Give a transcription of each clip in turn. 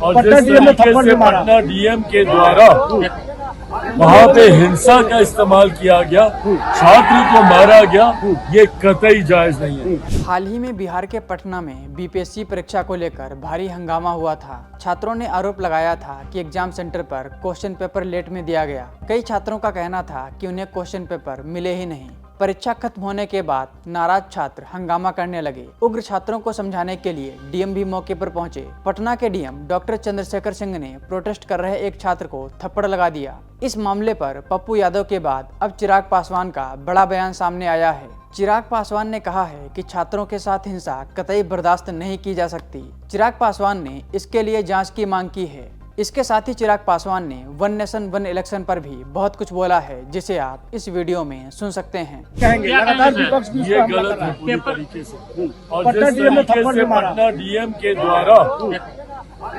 और जिस तरीके से पटना डीएम के द्वारा वहाँ पे हिंसा का इस्तेमाल किया गया, छात्र को मारा गया, ये कतई जायज नहीं है। हाल ही में बिहार के पटना में बीपीएससी परीक्षा को लेकर भारी हंगामा हुआ था। छात्रों ने आरोप लगाया था कि एग्जाम सेंटर पर क्वेश्चन पेपर लेट में दिया गया। कई छात्रों का कहना था कि उन्हें क्वेश्चन पेपर मिले ही नहीं। परीक्षा खत्म होने के बाद नाराज छात्र हंगामा करने लगे। उग्र छात्रों को समझाने के लिए डीएम भी मौके पर पहुंचे। पटना के डीएम डॉक्टर चंद्रशेखर सिंह ने प्रोटेस्ट कर रहे एक छात्र को थप्पड़ लगा दिया। इस मामले पर पप्पू यादव के बाद अब चिराग पासवान का बड़ा बयान सामने आया है। चिराग पासवान ने कहा है कि छात्रों के साथ हिंसा कतई बर्दाश्त नहीं की जा सकती। चिराग पासवान ने इसके लिए जांच की मांग की है। इसके साथ ही चिराग पासवान ने वन नेशन वन इलेक्शन पर भी बहुत कुछ बोला है, जिसे आप इस वीडियो में सुन सकते हैं। ये गलत है पूरी तरीके से, और जिस तरीके से पटना डीएम के द्वारा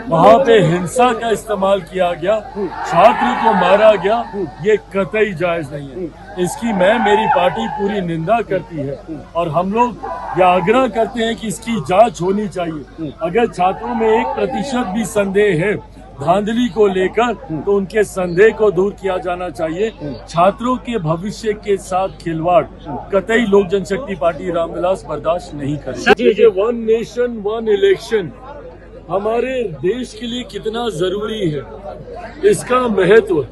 वहाँ पे हिंसा का इस्तेमाल किया गया, छात्र को मारा गया, ये कतई जायज नहीं है। इसकी मेरी पार्टी पूरी निंदा करती है और हम लोग यह आग्रह करते हैं कि इसकी जांच होनी चाहिए। अगर छात्रों में 1% भी संदेह है धांधली को लेकर, तो उनके संदेह को दूर किया जाना चाहिए। छात्रों के भविष्य के साथ खिलवाड़ कतई लोक जनशक्ति पार्टी रामविलास बर्दाश्त नहीं करेगी। वन नेशन वन इलेक्शन हमारे देश के लिए कितना जरूरी है, इसका महत्व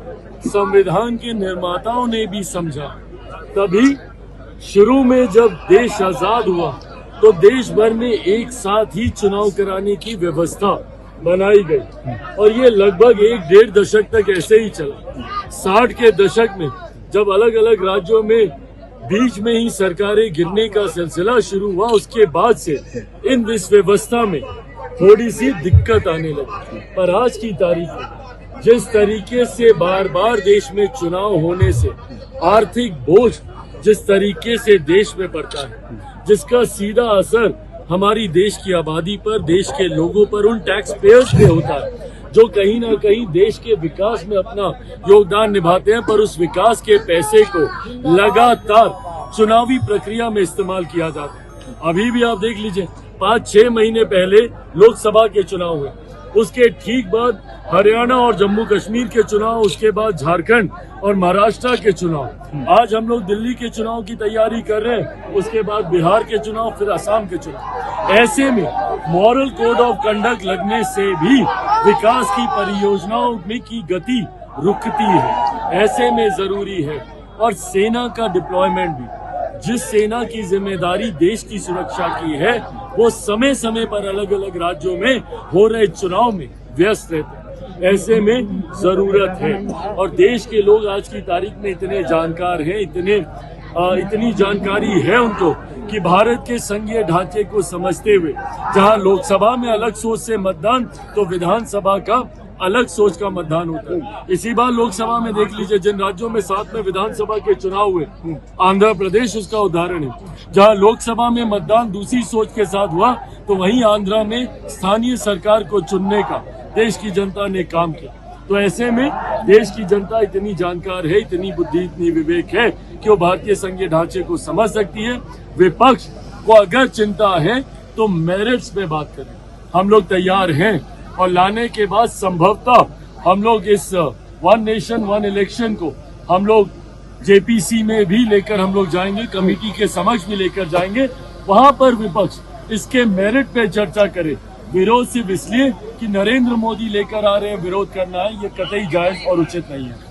संविधान के निर्माताओं ने भी समझा। तभी शुरू में जब देश आजाद हुआ तो देश भर में एक साथ ही चुनाव कराने की व्यवस्था बनाई गई, और ये लगभग 1-1.5 दशक तक ऐसे ही चला। 60 के दशक में जब अलग अलग राज्यों में बीच में ही सरकारें गिरने का सिलसिला शुरू हुआ, उसके बाद से इस व्यवस्था में थोड़ी सी दिक्कत आने लगी। पर आज की तारीख में जिस तरीके से बार बार देश में चुनाव होने से आर्थिक बोझ जिस तरीके से देश में पड़ता है, जिसका सीधा असर हमारी देश की आबादी पर, देश के लोगों पर, उन टैक्स पेयर्स पे होता है जो कहीं ना कहीं देश के विकास में अपना योगदान निभाते हैं, पर उस विकास के पैसे को लगातार चुनावी प्रक्रिया में इस्तेमाल किया जाता है। अभी भी आप देख लीजिए, 5-6 महीने पहले लोकसभा के चुनाव हुए, उसके ठीक बाद हरियाणा और जम्मू कश्मीर के चुनाव, उसके बाद झारखंड और महाराष्ट्र के चुनाव, आज हम लोग दिल्ली के चुनाव की तैयारी कर रहे हैं, उसके बाद बिहार के चुनाव, फिर असम के चुनाव। ऐसे में मॉरल कोड ऑफ कंडक्ट लगने से भी विकास की परियोजनाओं में की गति रुकती है। ऐसे में जरूरी है, और सेना का डिप्लॉयमेंट भी, जिस सेना की जिम्मेदारी देश की सुरक्षा की है, वो समय समय पर अलग अलग राज्यों में हो रहे चुनाव में व्यस्त रहते हैं। ऐसे में जरूरत है, और देश के लोग आज की तारीख में इतने जानकार हैं, इतनी जानकारी है उनको कि भारत के संघीय ढांचे को समझते हुए जहां लोकसभा में अलग सोच से मतदान, तो विधानसभा का अलग सोच का मतदान होता है। इसी बार लोकसभा में देख लीजिए, जिन राज्यों में साथ में विधानसभा के चुनाव हुए, आंध्र प्रदेश उसका उदाहरण है, जहां लोकसभा में मतदान दूसरी सोच के साथ हुआ, तो वहीं आंध्र में स्थानीय सरकार को चुनने का देश की जनता ने काम किया। तो ऐसे में देश की जनता इतनी जानकार है, इतनी बुद्धि, इतनी विवेक है कि वो भारतीय संघीय ढांचे को समझ सकती है। विपक्ष को अगर चिंता है तो मेरिट्स पे बात करें, हम लोग तैयार हैं, और लाने के बाद संभवतः हम लोग इस वन नेशन वन इलेक्शन को हम लोग जेपीसी में भी लेकर हम लोग जाएंगे, कमेटी के समक्ष भी लेकर जाएंगे। वहां पर विपक्ष इसके मेरिट पे चर्चा करे। विरोध सिर्फ इसलिए कि नरेंद्र मोदी लेकर आ रहे हैं, विरोध करना है, ये कतई जायज और उचित नहीं है।